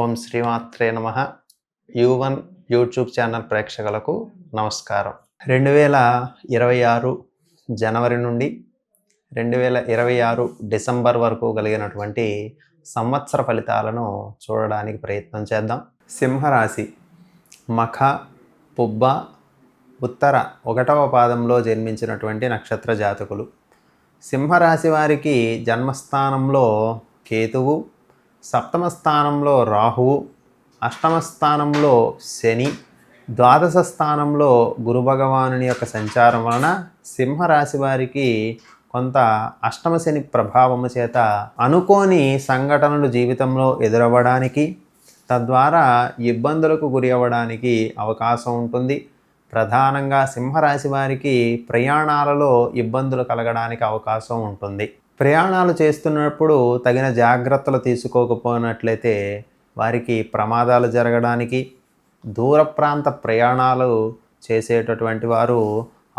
ఓం శ్రీమాత్రే నమః. యు1 YouTube channel ప్రేక్షకులకు నమస్కారం. 2026 జనవరి నుండి 2026 డిసెంబర్ వరకు కలిగినటువంటి సంవత్సర ఫలితాలను చూడడానికి ప్రయత్నం చేద్దాం. సింహరాశి మఖ, పుబ్బ, ఉత్తర 1వ పాదంలో జన్మించినటువంటి నక్షత్ర జాతకులు. సింహరాశి వారికి జన్మస్థానంలో కేతువు, సప్తమ స్థానంలో రాహువు, అష్టమ స్థానంలో శని, ద్వాదశ స్థానంలో గురు భగవానుని యొక్క సంచారం వలన సింహరాశి వారికి కొంత అష్టమ శని ప్రభావము చేత అనుకోని సంఘటనలు జీవితంలో ఎదురవ్వడానికి, తద్వారా ఇబ్బందులకు గురి అవ్వడానికి అవకాశం ఉంటుంది. ప్రధానంగా సింహరాశి వారికి ప్రయాణాలలో ఇబ్బందులు కలగడానికి అవకాశం ఉంటుంది. ప్రయాణాలు చేస్తున్నప్పుడు తగిన జాగ్రత్తలు తీసుకోకపోయినట్లయితే వారికి ప్రమాదాలు జరగడానికి, దూర ప్రాంత ప్రయాణాలు చేసేటటువంటి వారు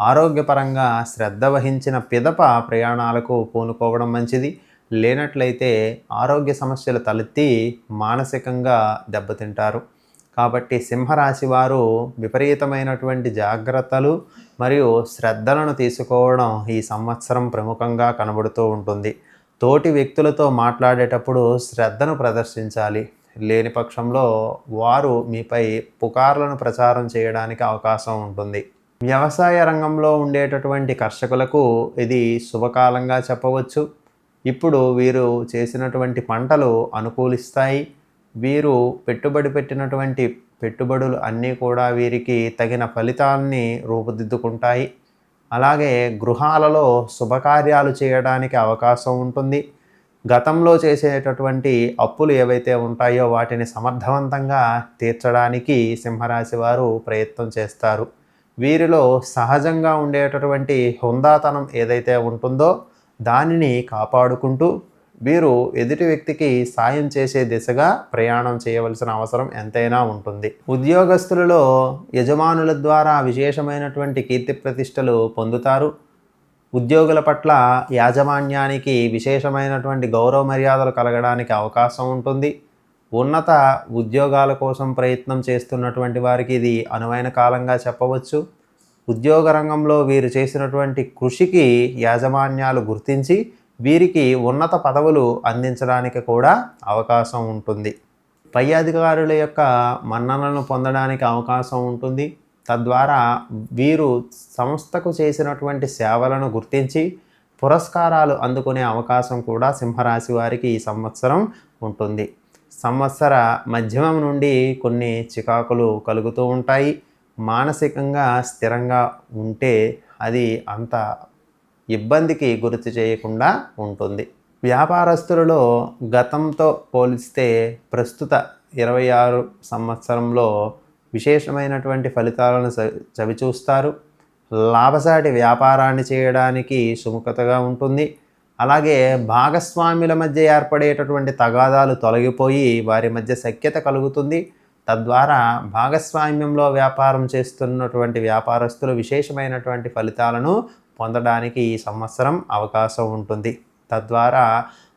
ఆరోగ్యపరంగా శ్రద్ధ వహించిన పిదప ప్రయాణాలకు పూనుకోవడం మంచిది. లేనట్లయితే ఆరోగ్య సమస్యలు తలెత్తి మానసికంగా దెబ్బతింటారు. కాబట్టి సింహరాశి వారు విపరీతమైనటువంటి జాగ్రత్తలు మరియు శ్రద్ధలను తీసుకోవడం ఈ సంవత్సరం ప్రముఖంగా కనబడుతూ ఉంటుంది. తోటి వ్యక్తులతో మాట్లాడేటప్పుడు శ్రద్ధను ప్రదర్శించాలి. లేని పక్షంలో వారు మీపై పుకార్లను ప్రచారం చేయడానికి అవకాశం ఉంటుంది. వ్యవసాయ రంగంలో ఉండేటటువంటి కర్షకులకు ఇది శుభకాలంగా చెప్పవచ్చు. ఇప్పుడు వీరు చేసినటువంటి పంటలు అనుకూలిస్తాయి. వీరు పెట్టుబడి పెట్టినటువంటి పెట్టుబడులు అన్నీ కూడా వీరికి తగిన ఫలితాన్ని రూపుదిద్దుకుంటాయి. అలాగే గృహాలలో శుభకార్యాలు చేయడానికి అవకాశం ఉంటుంది. గతంలో చేసేటటువంటి అప్పులు ఏవైతే ఉంటాయో వాటిని సమర్థవంతంగా తీర్చడానికి సింహరాశి వారు ప్రయత్నం చేస్తారు. వీరిలో సహజంగా ఉండేటటువంటి హుందాతనం ఏదైతే ఉంటుందో దానిని కాపాడుకుంటూ వీరు ఎదుటి వ్యక్తికి సాయం చేసే దిశగా ప్రయాణం చేయవలసిన అవసరం ఎంతైనా ఉంటుంది. ఉద్యోగస్తులలో యజమానుల ద్వారా విశేషమైనటువంటి కీర్తి ప్రతిష్టలు పొందుతారు. ఉద్యోగుల పట్ల యాజమాన్యానికి విశేషమైనటువంటి గౌరవ మర్యాదలు కలగడానికి అవకాశం ఉంటుంది. ఉన్నత ఉద్యోగాల కోసం ప్రయత్నం చేస్తున్నటువంటి వారికి ఇది అనువైన కాలంగా చెప్పవచ్చు. ఉద్యోగ రంగంలో వీరు చేసినటువంటి కృషికి యాజమాన్యాలు గుర్తించి వీరికి ఉన్నత పదవులు అందించడానికి కూడా అవకాశం ఉంటుంది. పై అధికారుల యొక్క మన్ననలను పొందడానికి అవకాశం ఉంటుంది. తద్వారా వీరు సంస్థకు చేసినటువంటి సేవలను గుర్తించి పురస్కారాలు అందుకునే అవకాశం కూడా సింహరాశి వారికి ఈ సంవత్సరం ఉంటుంది. సంవత్సర మధ్యమం నుండి కొన్ని చికాకులు కలుగుతూ ఉంటాయి. మానసికంగా స్థిరంగా ఉంటే అది అంత ఇబ్బందికి గుర్తు చేయకుండా ఉంటుంది. వ్యాపారస్తులలో గతంతో పోలిస్తే ప్రస్తుత 26 సంవత్సరంలో విశేషమైనటువంటి ఫలితాలను చవిచూస్తారు. లాభసాటి వ్యాపారాన్ని చేయడానికి సుముఖతగా ఉంటుంది. అలాగే భాగస్వాముల మధ్య ఏర్పడేటటువంటి తగాదాలు తొలగిపోయి వారి మధ్య సఖ్యత కలుగుతుంది. తద్వారా భాగస్వామ్యంలో వ్యాపారం చేస్తున్నటువంటి వ్యాపారస్తులు విశేషమైనటువంటి ఫలితాలను పొందడానికి ఈ సంవత్సరం అవకాశం ఉంటుంది. తద్వారా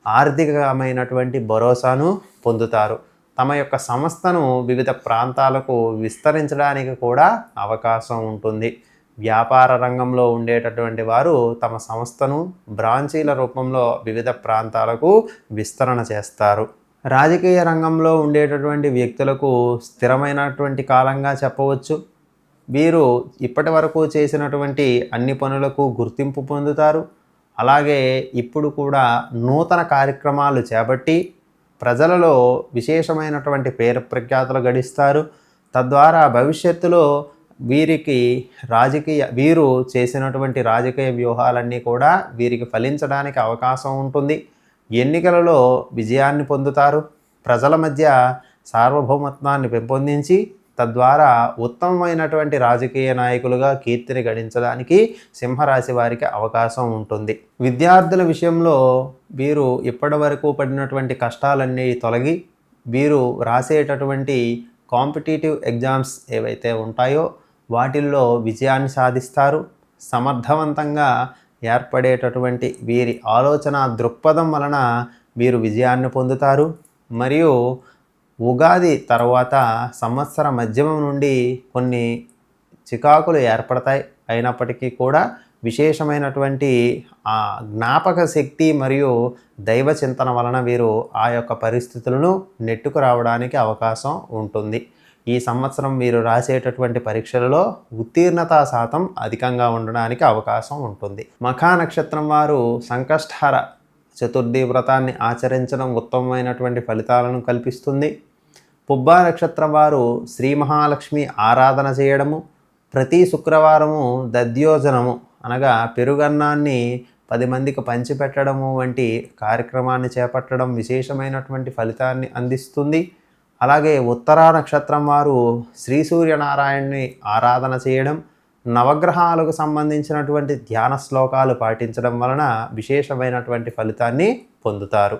ఆర్థికమైనటువంటి భరోసాను పొందుతారు. తమ యొక్క సంస్థను వివిధ ప్రాంతాలకు విస్తరించడానికి కూడా అవకాశం ఉంటుంది. వ్యాపార రంగంలో ఉండేటటువంటి వారు తమ సంస్థను బ్రాంచీల రూపంలో వివిధ ప్రాంతాలకు విస్తరణ చేస్తారు. రాజకీయ రంగంలో ఉండేటటువంటి వ్యక్తులకు స్థిరమైనటువంటి కాలంగా చెప్పవచ్చు. వీరు ఇప్పటి వరకు చేసినటువంటి అన్ని పనులకు గుర్తింపు పొందుతారు. అలాగే ఇప్పుడు కూడా నూతన కార్యక్రమాలు చేపట్టి ప్రజలలో విశేషమైనటువంటి పేరు ప్రఖ్యాతులు గడిస్తారు. తద్వారా భవిష్యత్తులో వీరు చేసినటువంటి రాజకీయ వ్యూహాలన్నీ కూడా వీరికి ఫలించడానికి అవకాశం ఉంటుంది. ఎన్నికలలో విజయాన్ని పొందుతారు. ప్రజల మధ్య సార్వభౌమత్వాన్ని పెంపొందించి తద్వారా ఉత్తమమైనటువంటి రాజకీయ నాయకులుగా కీర్తిని గడించడానికి సింహరాశి వారికి అవకాశం ఉంటుంది. విద్యార్థుల విషయంలో వీరు ఇప్పటి వరకు పడినటువంటి కష్టాలన్నీ తొలగి వీరు రాసేటటువంటి కాంపిటీటివ్ ఎగ్జామ్స్ ఏవైతే ఉంటాయో వాటిల్లో విజయాన్ని సాధిస్తారు. సమర్థవంతంగా ఏర్పడేటటువంటి వీరి ఆలోచన దృక్పథం వలన వీరు విజయాన్ని పొందుతారు. మరియు ఉగాది తర్వాత సంవత్సర మధ్యమం నుండి కొన్ని చికాకులు ఏర్పడతాయి. అయినప్పటికీ కూడా విశేషమైనటువంటి జ్ఞాపక శక్తి మరియు దైవ చింతన వలన వీరు ఆ యొక్క పరిస్థితులను నెట్టుకు రావడానికి అవకాశం ఉంటుంది. ఈ సంవత్సరం వీరు రాసేటటువంటి పరీక్షలలో ఉత్తీర్ణతా శాతం అధికంగా ఉండడానికి అవకాశం ఉంటుంది. మఖా నక్షత్రం వారు సంకష్టహర చతుర్థి వ్రతాన్ని ఆచరించడం ఉత్తమమైనటువంటి ఫలితాలను కల్పిస్తుంది. పుబ్బా నక్షత్రం వారు శ్రీ మహాలక్ష్మి ఆరాధన చేయడము, ప్రతి శుక్రవారము దధ్యోజనము అనగా పెరుగన్నాన్ని 10 మందికి పంచిపెట్టడము వంటి కార్యక్రమాన్ని చేపట్టడం విశేషమైనటువంటి ఫలితాన్ని అందిస్తుంది. అలాగే ఉత్తరా నక్షత్రం వారు శ్రీ సూర్యనారాయణని ఆరాధన చేయడం, నవగ్రహాలకు సంబంధించినటువంటి ధ్యాన శ్లోకాలు పాటించడం వలన విశేషమైనటువంటి ఫలితాన్ని పొందుతారు.